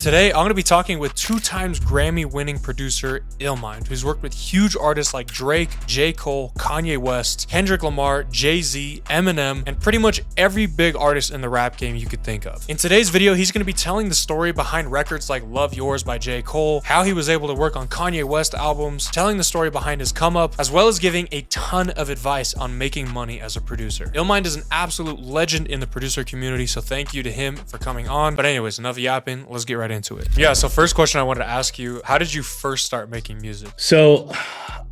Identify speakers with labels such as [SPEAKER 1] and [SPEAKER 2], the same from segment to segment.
[SPEAKER 1] Today, I'm going to be talking with 2-time Grammy-winning producer Illmind, who's worked with huge artists like Drake, J. Cole, Kanye West, Kendrick Lamar, Jay-Z, Eminem, and pretty much every big artist in the rap game you could think of. In today's video, he's going to be telling the story behind records like Love Yours by J. Cole, how he was able to work on Kanye West albums, telling the story behind his come up, as well as giving a ton of advice on making money as a producer. Illmind is an absolute legend in the producer community, so thank you to him for coming on. But anyways, enough yapping, let's get right into it. Yeah, so first question I wanted to ask you, how did you first start making music?
[SPEAKER 2] So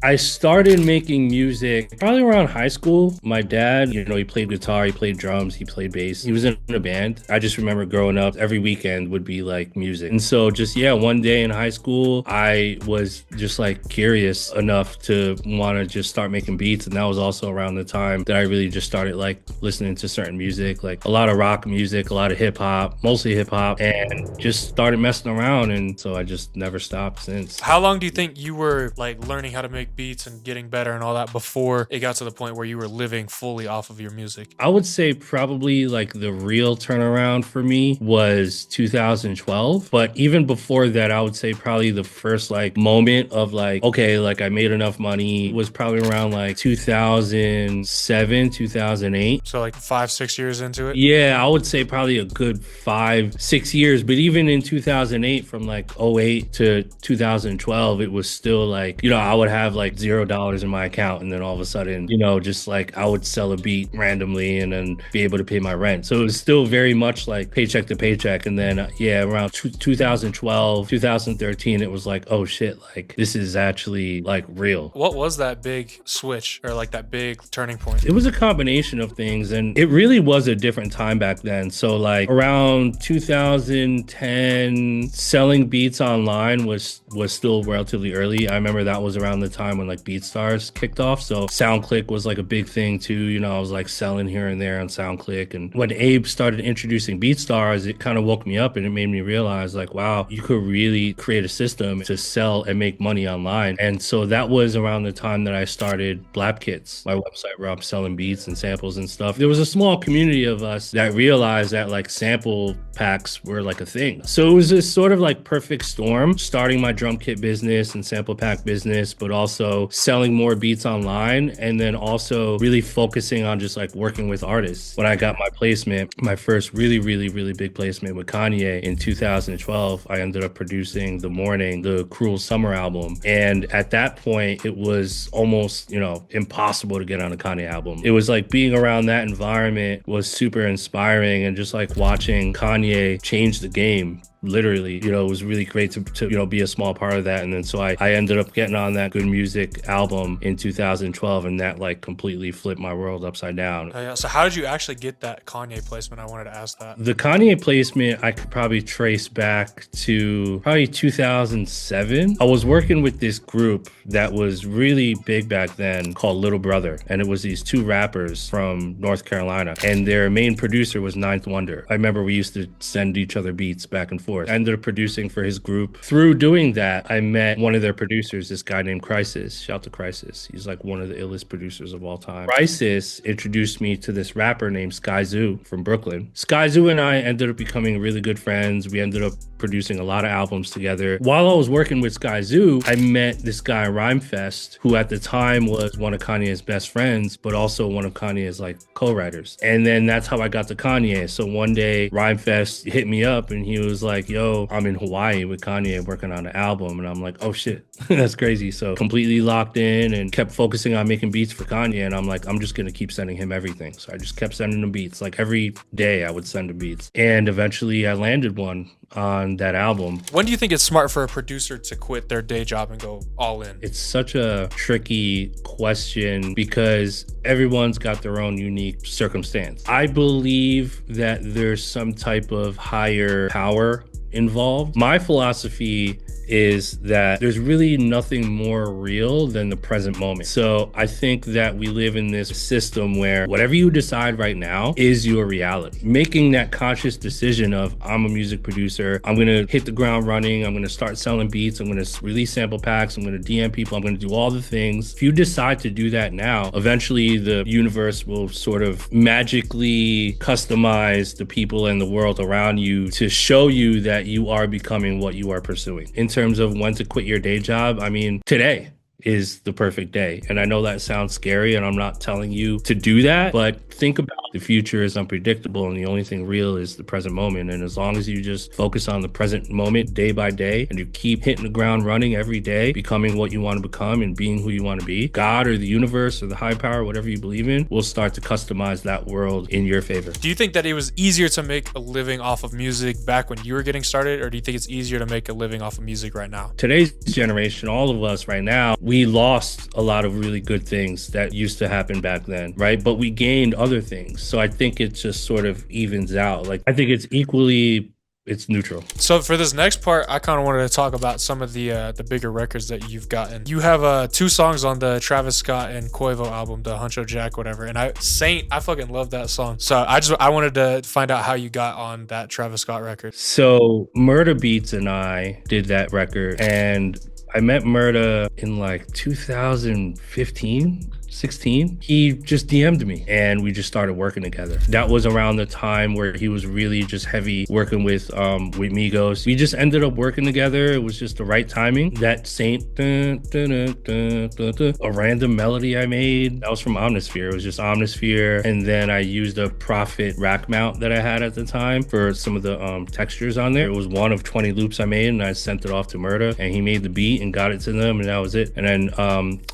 [SPEAKER 2] I started making music probably around high school. My dad, he played guitar, he played drums, he played bass. He was in a band. I just remember growing up, every weekend would be like music. And so one day in high school, I was just like curious enough to want to just start making beats. And that was also around the time that I really just started like listening to certain music, like a lot of rock music, a lot of hip hop, mostly hip hop, and just started messing around. And so I just never stopped since.
[SPEAKER 1] How long do you think you were like learning how to make beats and getting better and all that before it got to the point where you were living fully off of your music?
[SPEAKER 2] I would say probably like the real turnaround for me was 2012. But even before that, I would say probably the first like moment of like, okay, like I made enough money was probably around like 2007, 2008.
[SPEAKER 1] So like 5-6 years into it?
[SPEAKER 2] Yeah, I would say probably a good 5-6 years. But even in 2008, from like 08 to 2012, it was still like, I would have like $0 in my account, and then all of a sudden, just like I would sell a beat randomly and then be able to pay my rent. So it was still very much like paycheck to paycheck. And then around 2012, 2013, it was like, oh shit, like this is actually like real.
[SPEAKER 1] What was that big switch or like that big turning point?
[SPEAKER 2] It was a combination of things, and it really was a different time back then. So like around 2010, selling beats online was still relatively early. I remember that was around the time when like BeatStars kicked off. So SoundClick was like a big thing too. I was like selling here and there on SoundClick. And when Abe started introducing BeatStars, it kind of woke me up and it made me realize like, wow, you could really create a system to sell and make money online. And so that was around the time that I started Blap Kits, my website where I'm selling beats and samples and stuff. There was a small community of us that realized that like sample packs were like a thing. So it was this sort of like perfect storm, starting my drum kit business and sample pack business, but also selling more beats online, and then also really focusing on just like working with artists. When I got my placement, my first really big placement with Kanye in 2012, I ended up producing the Cruel Summer album. And at that point, it was almost, impossible to get on a Kanye album. It was like being around that environment was super inspiring, and just like watching Kanye change the game. Literally, it was really great to be a small part of that. And then so I ended up getting on that Good Music album in 2012, and that like completely flipped my world upside down.
[SPEAKER 1] Oh, yeah. So how did you actually get that Kanye placement? I wanted to ask that.
[SPEAKER 2] The Kanye placement I could probably trace back to probably 2007. I was working with this group that was really big back then called Little Brother, and it was these two rappers from North Carolina, and their main producer was Ninth Wonder. I remember we used to send each other beats back and forth. I ended up producing for his group. Through doing that, I met one of their producers, this guy named Crisis. Shout out to Crisis. He's like one of the illest producers of all time. Crisis introduced me to this rapper named Sky Zoo from Brooklyn. Sky Zoo and I ended up becoming really good friends. We ended up producing a lot of albums together. While I was working with Sky Zoo, I met this guy, Rhymefest, who at the time was one of Kanye's best friends, but also one of Kanye's like co-writers. And then that's how I got to Kanye. So one day, Rhymefest hit me up and he was like, yo, I'm in Hawaii with Kanye working on an album. And I'm like, oh shit, that's crazy. So completely locked in and kept focusing on making beats for Kanye. And I'm like, I'm just going to keep sending him everything. So I just kept sending him beats. Like every day I would send him beats. And eventually I landed one on that album.
[SPEAKER 1] When do you think it's smart for a producer to quit their day job and go all in?
[SPEAKER 2] It's such a tricky question because everyone's got their own unique circumstance. I believe that there's some type of higher power involved. My philosophy is that there's really nothing more real than the present moment. So I think that we live in this system where whatever you decide right now is your reality. Making that conscious decision of, I'm a music producer, I'm gonna hit the ground running, I'm gonna start selling beats, I'm gonna release sample packs, I'm gonna DM people, I'm gonna do all the things. If you decide to do that now, eventually the universe will sort of magically customize the people and the world around you to show you that you are becoming what you are pursuing. In terms of when to quit your day job, I mean, today is the perfect day. And I know that sounds scary and I'm not telling you to do that, but think about the future is unpredictable and the only thing real is the present moment. And as long as you just focus on the present moment day by day and you keep hitting the ground running every day, becoming what you want to become and being who you want to be, God or the universe or the high power, whatever you believe in, will start to customize that world in your favor.
[SPEAKER 1] Do you think that it was easier to make a living off of music back when you were getting started, or do you think it's easier to make a living off of music right now?
[SPEAKER 2] Today's generation, all of us right now, we lost a lot of really good things that used to happen back then, right? But we gained other things. So I think it just sort of evens out. Like, I think it's neutral.
[SPEAKER 1] So for this next part, I kind of wanted to talk about some of the bigger records that you've gotten. You have 2 songs on the Travis Scott and Quavo album, the Huncho Jack, whatever. And I fucking love that song. So I wanted to find out how you got on that Travis Scott record.
[SPEAKER 2] So Murda Beats and I did that record, and I met Murda in like 2015. 16, he just DM'd me and we just started working together. That was around the time where he was really just heavy working with Migos. We just ended up working together. It was just the right timing. That Saint, a random melody I made, that was from Omnisphere. It was just Omnisphere. And then I used a Prophet rack mount that I had at the time for some of the textures on there. It was one of 20 loops I made and I sent it off to Murda and he made the beat and got it to them and that was it. And then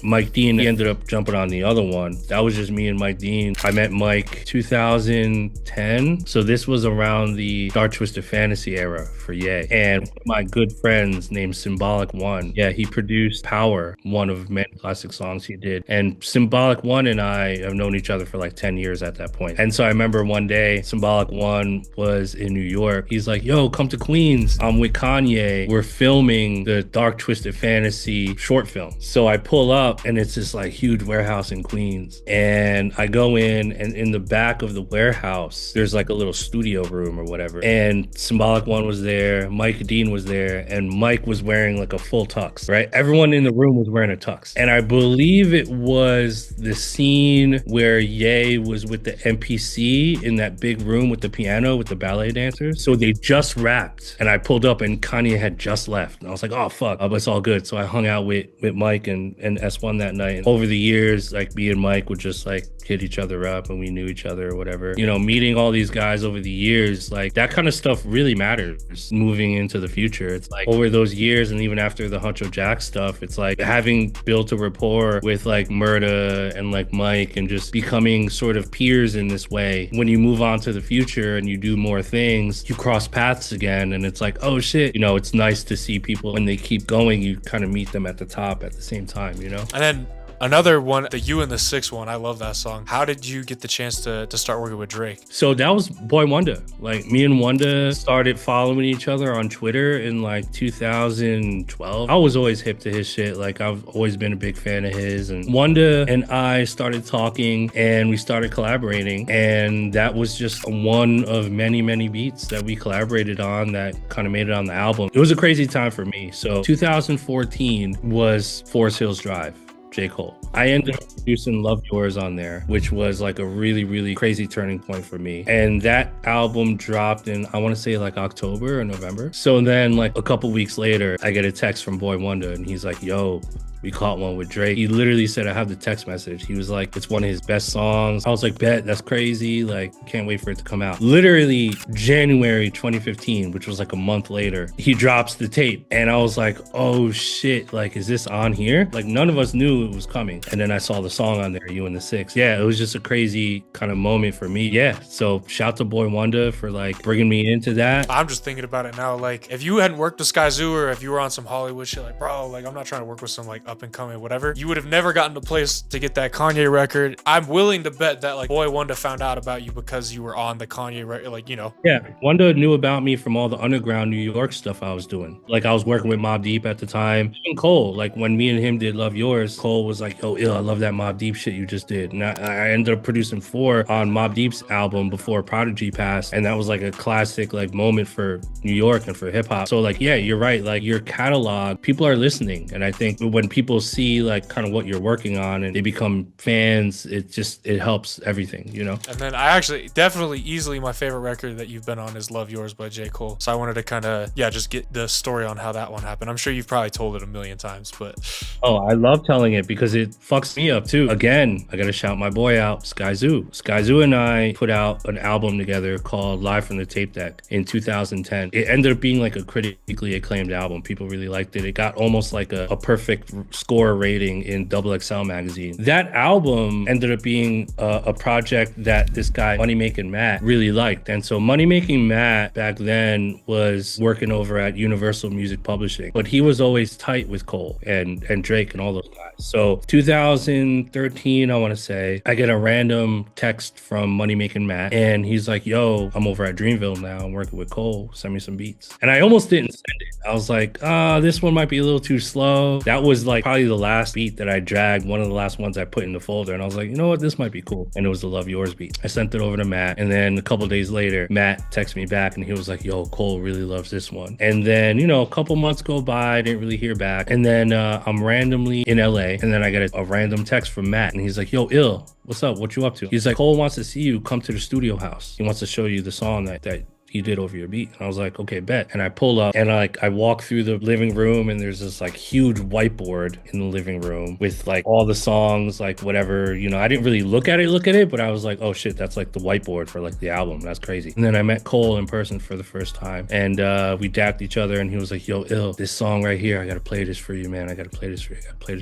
[SPEAKER 2] Mike Dean, he ended up jumping on the other one. That was just me and Mike Dean. I met Mike 2010. So this was around the Dark Twisted Fantasy era for Ye. And one of my good friends named Symbolic One, yeah, he produced Power, one of many classic songs he did. And Symbolic One and I have known each other for like 10 years at that point. And so I remember one day Symbolic One was in New York. He's like, yo, come to Queens. I'm with Kanye. We're filming the Dark Twisted Fantasy short film. So I pull up and it's this like huge warehouse in Queens, and I go in, and in the back of the warehouse there's like a little studio room or whatever, and Symbolic One was there, Mike Dean was there, and Mike was wearing like a full tux, right? Everyone in the room was wearing a tux, and I believe it was the scene where Ye was with the MPC in that big room with the piano with the ballet dancers. So they just wrapped and I pulled up and Kanye had just left, and I was like, oh fuck, but it's all good. So I hung out with Mike and S1 that night, and over the years, like me and Mike would just like hit each other up and we knew each other or whatever. You know, meeting all these guys over the years, like that kind of stuff really matters moving into the future. It's like over those years and even after the Huncho Jack stuff, it's like having built a rapport with like Murda and like Mike and just becoming sort of peers in this way. When you move on to the future and you do more things, you cross paths again and it's like, oh shit, you know, it's nice to see people when they keep going, you kind of meet them at the top at the same time, you know?
[SPEAKER 1] And then another one, the You and the Six one, I love that song. How did you get the chance to start working with Drake?
[SPEAKER 2] So that was Boy Wonder. Like me and Wonder started following each other on Twitter in like 2012. I was always hip to his shit. Like I've always been a big fan of his. And Wonder and I started talking and we started collaborating. And that was just one of many, many beats that we collaborated on that kind of made it on the album. It was a crazy time for me. So 2014 was Forest Hills Drive. J. Cole. I ended up producing Love Yours on there, which was like a really, really crazy turning point for me. And that album dropped in, I want to say like October or November. So then like a couple weeks later, I get a text from Boy Wonder and he's like, yo, we caught one with Drake. He literally said, I have the text message. He was like, it's one of his best songs. I was like, bet, that's crazy. Like, can't wait for it to come out. Literally January 2015, which was like a month later, he drops the tape. And I was like, oh shit, like, is this on here? Like, none of us knew it was coming. And then I saw the song on there, You and the Six. Yeah, it was just a crazy kind of moment for me. Yeah, so shout to Boy Wonder for like bringing me into that.
[SPEAKER 1] I'm just thinking about it now. Like, if you hadn't worked with Skyzoo or if you were on some Hollywood shit, like, bro, like, I'm not trying to work with some like up and coming, whatever, you would have never gotten to place to get that Kanye record. I'm willing to bet that like Boy Wonder found out about you because you were on the Kanye record, like, you know.
[SPEAKER 2] Yeah, Wonder knew about me from all the underground New York stuff I was doing. Like I was working with Mobb Deep at the time. Even Cole, like when me and him did Love Yours, Cole was like, yo, I love that Mobb Deep shit you just did. And I ended up producing 4 on Mobb Deep's album before Prodigy passed. And that was like a classic like moment for New York and for hip hop. So like, yeah, you're right. Like your catalog, people are listening. And I think when people see like kind of what you're working on and they become fans, it helps everything, you know?
[SPEAKER 1] And then I actually definitely easily my favorite record that you've been on is Love Yours by J. Cole. So I wanted to kind of, just get the story on how that one happened. I'm sure you've probably told it a million times, but.
[SPEAKER 2] Oh, I love telling it because it fucks me up too. Again, I got to shout my boy out, Sky Zoo. Sky Zoo and I put out an album together called Live from the Tape Deck in 2010. It ended up being like a critically acclaimed album. People really liked it. It got almost like a perfect score rating in XXL magazine. That album ended up being a project that this guy, Money Making Matt, really liked. And so Money Making Matt back then was working over at Universal Music Publishing, but he was always tight with Cole and Drake and all those guys. So 2013, I want to say, I get a random text from Money Making Matt and he's like, yo, I'm over at Dreamville now. I'm working with Cole. Send me some beats. And I almost didn't send it. I was like, this one might be a little too slow. That was like probably the last beat that I dragged, one of the last ones I put in the folder. And I was like, you know what, this might be cool. And it was the Love Yours beat. I sent it over to Matt. And then a couple days later, Matt texted me back and he was like, yo, Cole really loves this one. And then, you know, a couple months go by, I didn't really hear back. And then I'm randomly in LA. And then I got a random text from Matt and he's like, yo, Ill, what's up? What you up to? He's like, Cole wants to see you. Come to the studio house. He wants to show you the song that you did over your beat. And I was like, okay, bet. And I pull up and I walk through the living room and there's this like huge whiteboard in the living room with like all the songs, like whatever, you know, I didn't really look at it, but I was like, oh shit, that's like the whiteboard for like the album. That's crazy. And then I met Cole in person for the first time and we dapped each other and he was like, yo, Ill, this song right here, I gotta play this for you, man. I gotta play this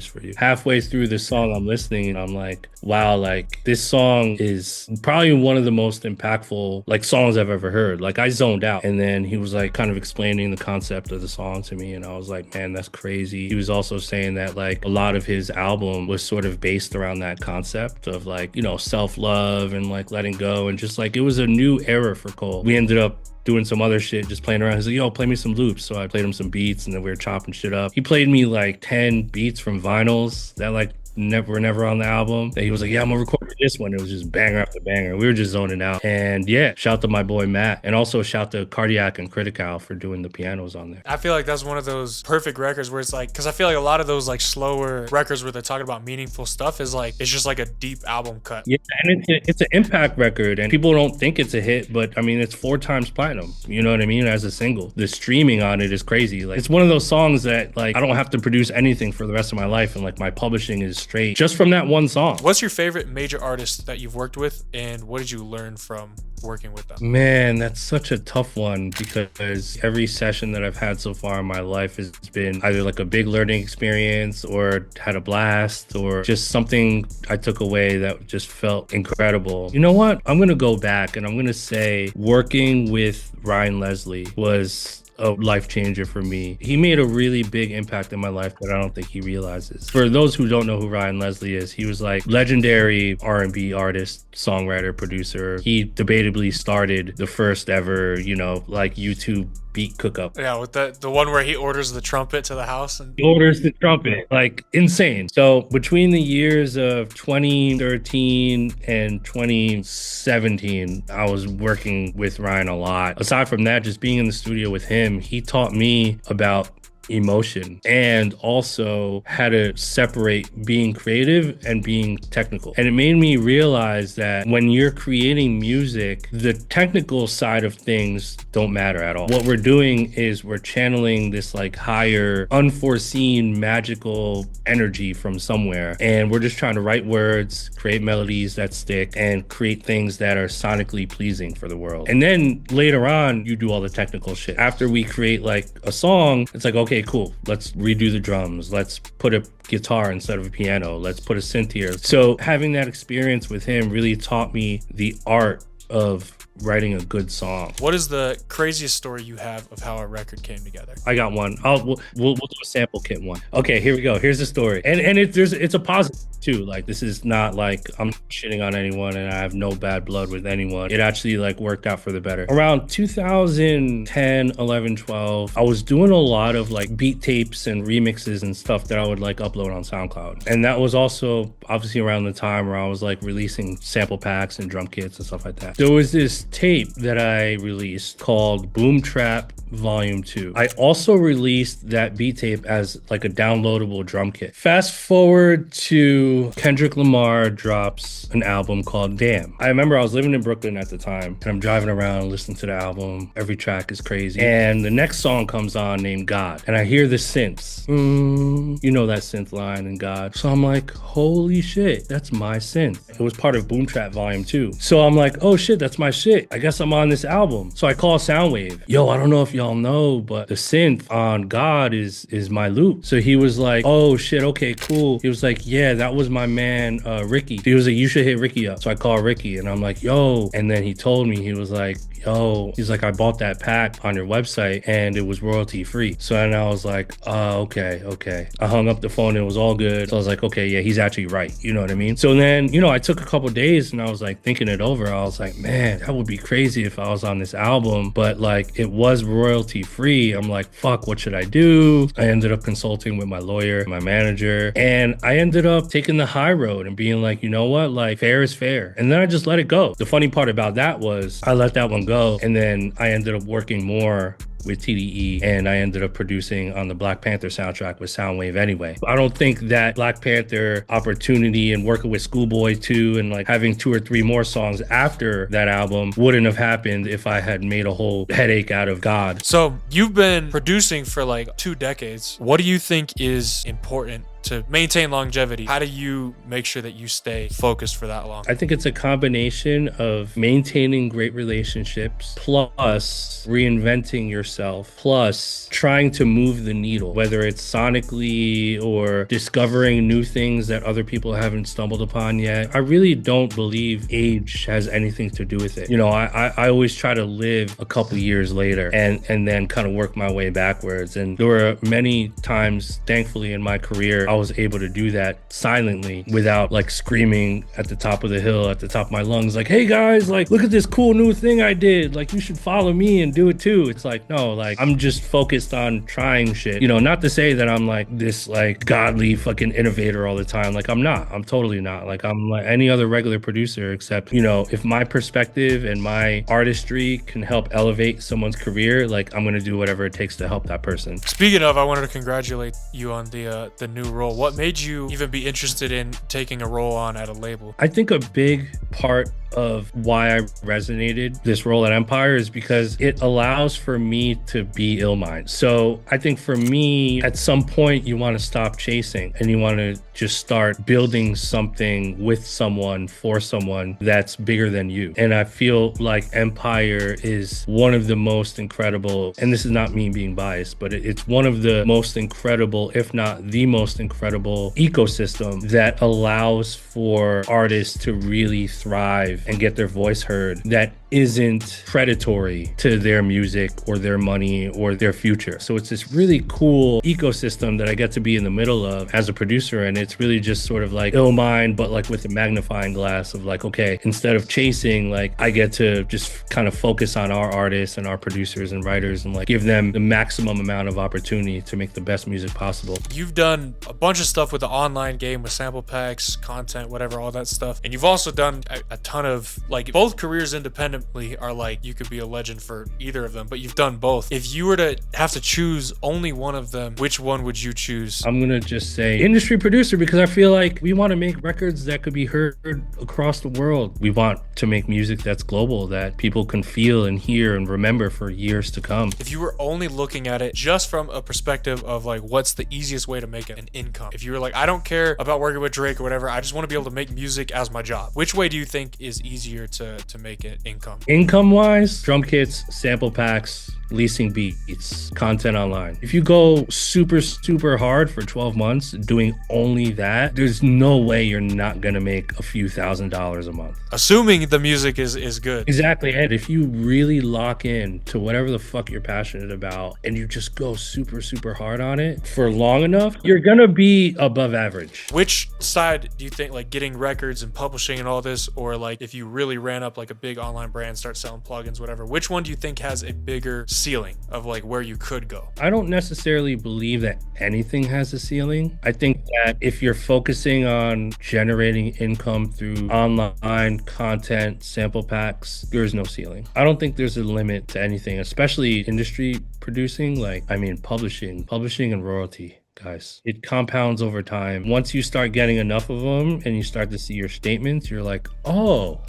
[SPEAKER 2] for you. Halfway through the song, I'm listening and I'm like, wow, like this song is probably one of the most impactful like songs I've ever heard. Like I zoned out. And then he was like kind of explaining the concept of the song to me and I was like, man, that's crazy. He was also saying that like a lot of his album was sort of based around that concept of like, you know, self-love and like letting go and just like it was a new era for Cole. We ended up doing some other shit, just playing around. He's like, yo, play me some loops. So I played him some beats and then we were chopping shit up. He played me like 10 beats from vinyls that like were never on the album. And he was like, yeah, I'm gonna record this one. It was just banger after banger. We were just zoning out. And yeah, shout to my boy Matt. And also shout to Cardiac and Critical for doing the pianos on there.
[SPEAKER 1] I feel like that's one of those perfect records where it's like, because I feel like a lot of those like slower records where they're talking about meaningful stuff is like, it's just like a deep album cut.
[SPEAKER 2] Yeah, and it's an impact record and people don't think it's a hit, but I mean, it's 4 times platinum. You know what I mean? As a single. The streaming on it is crazy. Like it's one of those songs that like, I don't have to produce anything for the rest of my life. And like my publishing is straight just from that one song.
[SPEAKER 1] What's your favorite major artist that you've worked with and what did you learn from working with them?
[SPEAKER 2] Man, that's such a tough one because every session that I've had so far in my life has been either like a big learning experience or had a blast or just something I took away that just felt incredible. You know what? I'm gonna go back and I'm gonna say working with Ryan Leslie was a life changer for me. He made a really big impact in my life that I don't think he realizes. For those who don't know who Ryan Leslie is, he was like legendary R&B artist, songwriter, producer. He debatably started the first ever, you know, like YouTube beat cook-up.
[SPEAKER 1] Yeah, with the one where he orders the trumpet to the house. And
[SPEAKER 2] he orders the trumpet, like insane. So between the years of 2013 and 2017, I was working with Ryan a lot. Aside from that, just being in the studio with him, he taught me about emotion and also how to separate being creative and being technical. And it made me realize that when you're creating music, the technical side of things don't matter at all. What we're doing is we're channeling this like higher, unforeseen, magical energy from somewhere. And we're just trying to write words, create melodies that stick, and create things that are sonically pleasing for the world. And then later on, you do all the technical shit. After we create like a song, it's like, okay, cool, let's redo the drums, let's put a guitar instead of a piano, let's put a synth here. So having that experience with him really taught me the art of writing a good song.
[SPEAKER 1] What is the craziest story you have of how a record came together?
[SPEAKER 2] I got one. We'll do a sample kit one. Okay, here we go. Here's the story, and it's a positive too. Like, this is not like I'm shitting on anyone, and I have no bad blood with anyone. It actually like worked out for the better. Around 2010, 11, 12, I was doing a lot of like beat tapes and remixes and stuff that I would like upload on SoundCloud, and that was also obviously around the time where I was like releasing sample packs and drum kits and stuff like that. There was this tape that I released called Boom Trap Volume 2. I also released that beat tape as like a downloadable drum kit. Fast forward to Kendrick Lamar drops an album called Damn. I remember I was living in Brooklyn at the time, and I'm driving around listening to the album. Every track is crazy. And the next song comes on named God. And I hear the synths. You know that synth line in God. So I'm like, holy shit, that's my synth. It was part of Boom Trap Volume 2. So I'm like, oh shit, that's my shit. I guess I'm on this album. So I call Soundwave. Yo, I don't know if y'all know, but the synth on God is my loop. So he was like, oh shit, okay, cool. He was like, yeah, that was my man, Ricky. He was like, you should hit Ricky up. So I call Ricky, and I'm like, yo. And then he told me, he was like, yo, he's like, I bought that pack on your website and it was royalty free. So then I was like, okay. I hung up the phone, it was all good. So I was like, okay, yeah, he's actually right. You know what I mean? So then, I took a couple days and I was like thinking it over. I was like, man, that would be crazy if I was on this album, but like it was royalty free. I'm like, fuck, what should I do? I ended up consulting with my lawyer, my manager, and I ended up taking the high road and being like, you know what? Like, fair is fair. And then I just let it go. The funny part about that was I let that one go, and then I ended up working more with TDE, and I ended up producing on the Black Panther soundtrack with Soundwave anyway. I don't think that Black Panther opportunity and working with Schoolboy too, and like having 2 or 3 more songs after that album wouldn't have happened if I had made a whole headache out of God.
[SPEAKER 1] So you've been producing for like 2 decades. What do you think is important to maintain longevity? How do you make sure that you stay focused for that long?
[SPEAKER 2] I think it's a combination of maintaining great relationships, plus reinventing yourself, plus trying to move the needle, whether it's sonically or discovering new things that other people haven't stumbled upon yet. I really don't believe age has anything to do with it. I always try to live a couple years later and then kind of work my way backwards. And there were many times, thankfully, in my career, I was able to do that silently without like screaming at the top of the hill, at the top of my lungs, like, hey guys, like, look at this cool new thing I did. Like, you should follow me and do it too. It's like, no, like, I'm just focused on trying shit. Not to say that I'm like this like godly fucking innovator all the time. Like, I'm not. I'm totally not. Like, I'm like any other regular producer, except, if my perspective and my artistry can help elevate someone's career, like, I'm gonna do whatever it takes to help that person.
[SPEAKER 1] Speaking of, I wanted to congratulate you on the new role. What made you even be interested in taking a role on at a label?
[SPEAKER 2] I think a big part of why I resonated this role at Empire is because it allows for me to be Illmind. So I think for me, at some point, you want to stop chasing and you want to just start building something with someone, for someone that's bigger than you. And I feel like Empire is one of the most incredible, and this is not me being biased, but it's one of the most incredible, if not the most incredible ecosystem that allows for artists to really thrive and get their voice heard, that isn't predatory to their music or their money or their future. So it's this really cool ecosystem that I get to be in the middle of as a producer, and it's really just sort of like Illmind, but like with a magnifying glass of like, okay, instead of chasing, like, I get to just kind of focus on our artists and our producers and writers and like give them the maximum amount of opportunity to make the best music possible.
[SPEAKER 1] You've done a bunch of stuff with the online game, with sample packs, content, whatever, all that stuff. And you've also done a ton of, like, both careers independently are like, you could be a legend for either of them, but you've done both. If you were to have to choose only one of them, which one would you choose?
[SPEAKER 2] I'm gonna just say industry producer, because I feel like we want to make records that could be heard across the world. We want to make music that's global, that people can feel and hear and remember for years to come.
[SPEAKER 1] If you were only looking at it just from a perspective of like, what's the easiest way to make an income? If you were like, I don't care about working with Drake or whatever, I just want to be able to make music as my job, which way do you think is easier to make it income?
[SPEAKER 2] Income wise, drum kits, sample packs, leasing beats, content online. If you go super hard for 12 months doing only that, there's no way you're not gonna make a few $1,000s a month.
[SPEAKER 1] Assuming the music is good.
[SPEAKER 2] Exactly. And if you really lock in to whatever the fuck you're passionate about and you just go super hard on it for long enough, you're gonna be above average.
[SPEAKER 1] Which side do you think, like getting records and publishing and all this, or like if you really ran up like a big online brand, start selling plugins, whatever, which one do you think has a bigger ceiling of like where you could go?
[SPEAKER 2] I don't necessarily believe that anything has a ceiling. I think that if you're focusing on generating income through online content, sample packs, there's no ceiling. I don't think there's a limit to anything, especially industry producing, like, I mean, publishing and royalty. Guys, it compounds over time. Once you start getting enough of them and you start to see your statements, you're like, oh,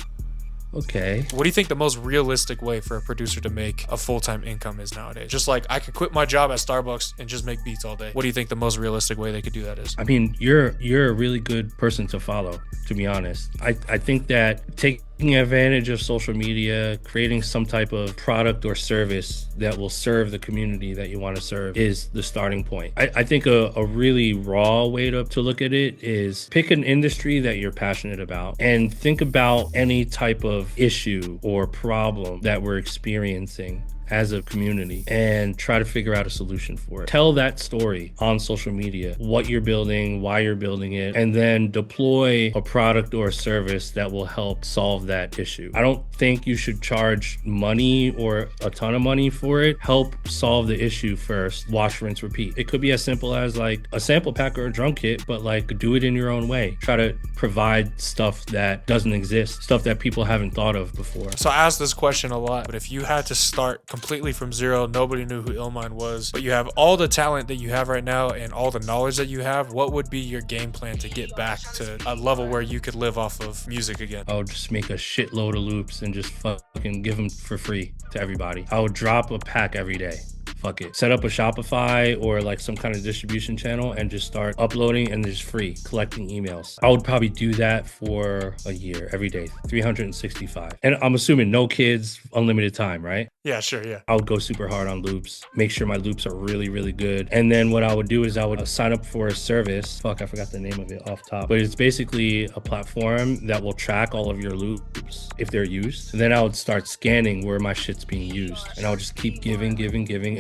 [SPEAKER 2] okay.
[SPEAKER 1] What do you think the most realistic way for a producer to make a full-time income is nowadays? Just like, I could quit my job at Starbucks and just make beats all day. What do you think the most realistic way they could do that is?
[SPEAKER 2] I mean, you're a really good person to follow, to be honest. I think that taking advantage of social media, creating some type of product or service that will serve the community that you want to serve is the starting point. I think a really raw way to look at it is pick an industry that you're passionate about and think about any type of issue or problem that we're experiencing as a community and try to figure out a solution for it. Tell that story on social media, what you're building, why you're building it, and then deploy a product or a service that will help solve that issue. I don't think you should charge money or a ton of money for it. Help solve the issue first. Wash, rinse, repeat. It could be as simple as like a sample pack or a drum kit, but like do it in your own way. Try to provide stuff that doesn't exist, stuff that people haven't thought of before.
[SPEAKER 1] So I ask this question a lot, but if you had to start completely from zero, nobody knew who Illmind was, but you have all the talent that you have right now and all the knowledge that you have, what would be your game plan to get back to a level where you could live off of music again?
[SPEAKER 2] I would just make a shitload of loops and just fucking give them for free to everybody. I would drop a pack every day. Fuck it. Set up a Shopify or like some kind of distribution channel and just start uploading and just free, collecting emails. I would probably do that for a year, every day, 365. And I'm assuming no kids, unlimited time, right?
[SPEAKER 1] Yeah, sure, yeah.
[SPEAKER 2] I would go super hard on loops, make sure my loops are really good. And then what I would do is I would sign up for a service. Fuck, I forgot the name of it off top. But it's basically a platform that will track all of your loops if they're used. And then I would start scanning where my shit's being used. And I would just keep giving.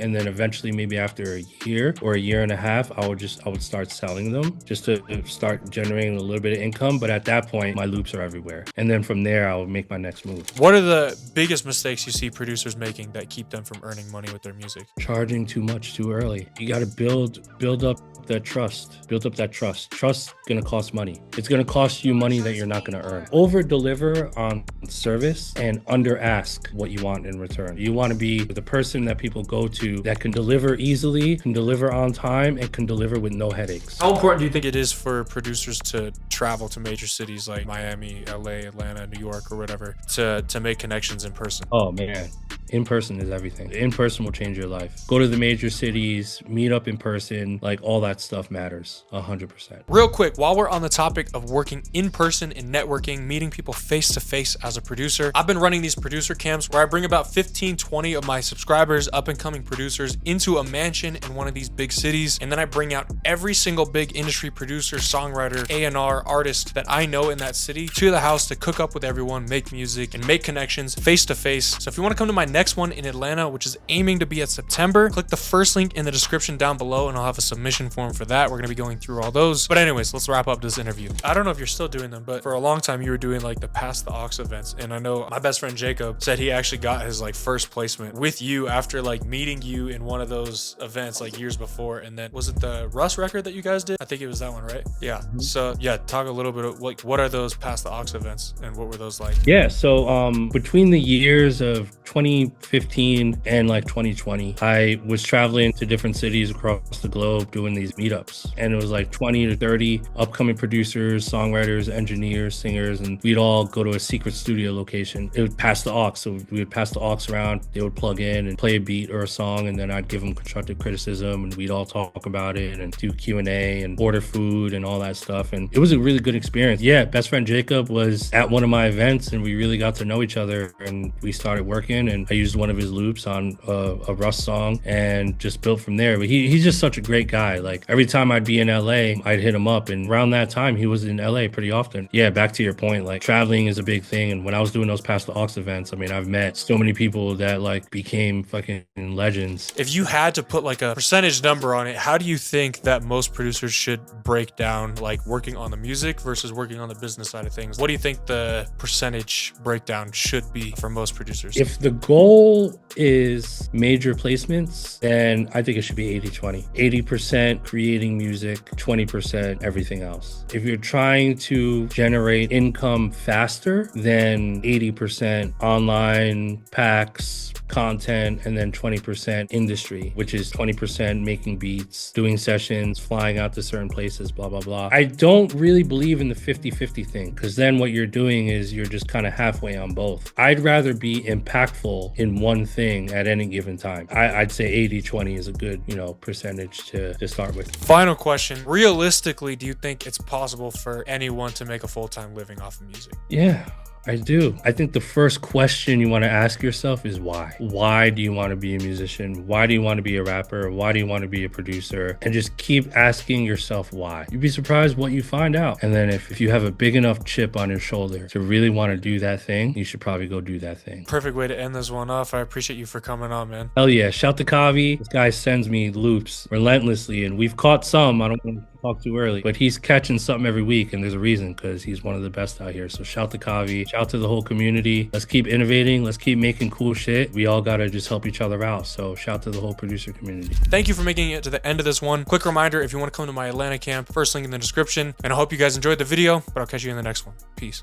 [SPEAKER 2] And then eventually, maybe after a year or a year and a half, I would start selling them just to start generating a little bit of income. But at that point, my loops are everywhere. And then from there, I would make my next move.
[SPEAKER 1] What are the biggest mistakes you see producers making that keep them from earning money with their music?
[SPEAKER 2] Charging too much too early. You got to build up that trust. Build up that trust. Trust gonna cost money. It's gonna cost you money that you're not gonna earn. Over deliver on service and under ask what you want in return. You want to be the person that people go to that can deliver easily, can deliver on time, and can deliver with no headaches.
[SPEAKER 1] How important do you think it is for producers to travel to major cities like Miami, LA, Atlanta, New York, or whatever to make connections in person?
[SPEAKER 2] Oh man, in person is everything. In person will change your life. Go to the major cities, meet up in person, like all that stuff matters 100%.
[SPEAKER 1] Real quick, while we're on the topic of working in person and networking, meeting people face to face as a producer, I've been running these producer camps where I bring about 15-20 of my subscribers, up and coming producers, into a mansion in one of these big cities, and then I bring out every single big industry producer, songwriter, A&R artist that I know in that city to the house to cook up with everyone, make music, and make connections face to face. So if you want to come to my next one in Atlanta, which is aiming to be at September, click the first link in the description down below and I'll have a submission form for that. We're going to be going through all those. But anyways, let's wrap up this interview. I don't know if you're still doing them, but for a long time you were doing like the Pass the Aux events. And I know my best friend Jacob said he actually got his like first placement with you after like meeting you in one of those events like years before. And then was it the Russ record that you guys did? I think it was that one, right? Yeah. So yeah, talk a little bit of like, what are those Pass the Aux events and what were those like?
[SPEAKER 2] Yeah. So between the years of 2015 and like 2020, I was traveling to different cities across the globe doing these these meetups, and it was like 20 to 30 upcoming producers, songwriters, engineers, singers, and we'd all go to a secret studio location. It would pass the aux, so we would pass the aux around. They would plug in and play a beat or a song, and then I'd give them constructive criticism, and we'd all talk about it and do Q&A and order food and all that stuff. And it was a really good experience. Yeah, best friend Jacob was at one of my events, and we really got to know each other, and we started working, and I used one of his loops on a Russ song and just built from there. But he's just such a great guy. Like, every time I'd be in LA, I'd hit him up, and around that time he was in LA pretty often. Yeah, back to your point, like, traveling is a big thing. And when I was doing those Pass the Aux events, I mean, I've met so many people that like became fucking legends.
[SPEAKER 1] If you had to put like a percentage number on it, how do you think that most producers should break down like working on the music versus working on the business side of things? What do you think the percentage breakdown should be for most producers?
[SPEAKER 2] If the goal is major placements, then I think it should be 80-20. 80% creating music, 20% everything else. If you're trying to generate income faster, then 80% online, packs, content, and then 20% industry, which is 20% making beats, doing sessions, flying out to certain places, blah, blah, blah. I don't really believe in the 50-50 thing, because then what you're doing is you're just kind of halfway on both. I'd rather be impactful in one thing at any given time. I'd say 80-20 is a good, percentage to start with.
[SPEAKER 1] Final question. Realistically, do you think it's possible for anyone to make a full-time living off of music?
[SPEAKER 2] Yeah. I do. I think the first question you want to ask yourself is why? Why do you want to be a musician? Why do you want to be a rapper? Why do you want to be a producer? And just keep asking yourself why. You'd be surprised what you find out. And then if you have a big enough chip on your shoulder to really want to do that thing, you should probably go do that thing.
[SPEAKER 1] Perfect way to end this one off. I appreciate you for coming on, man.
[SPEAKER 2] Hell yeah. Shout to Kavi. This guy sends me loops relentlessly, and we've caught some. I don't want to talk too early, but he's catching something every week, and there's a reason, because he's one of the best out here. So shout to Kavi. Shout to the whole community. Let's keep innovating. Let's keep making cool shit. We all gotta just help each other out. So shout to the whole producer community.
[SPEAKER 1] Thank you for making it to the end of this one. Quick reminder, if you want to come to my Atlanta camp, first link in the description. And I hope you guys enjoyed the video, but I'll catch you in the next one. Peace.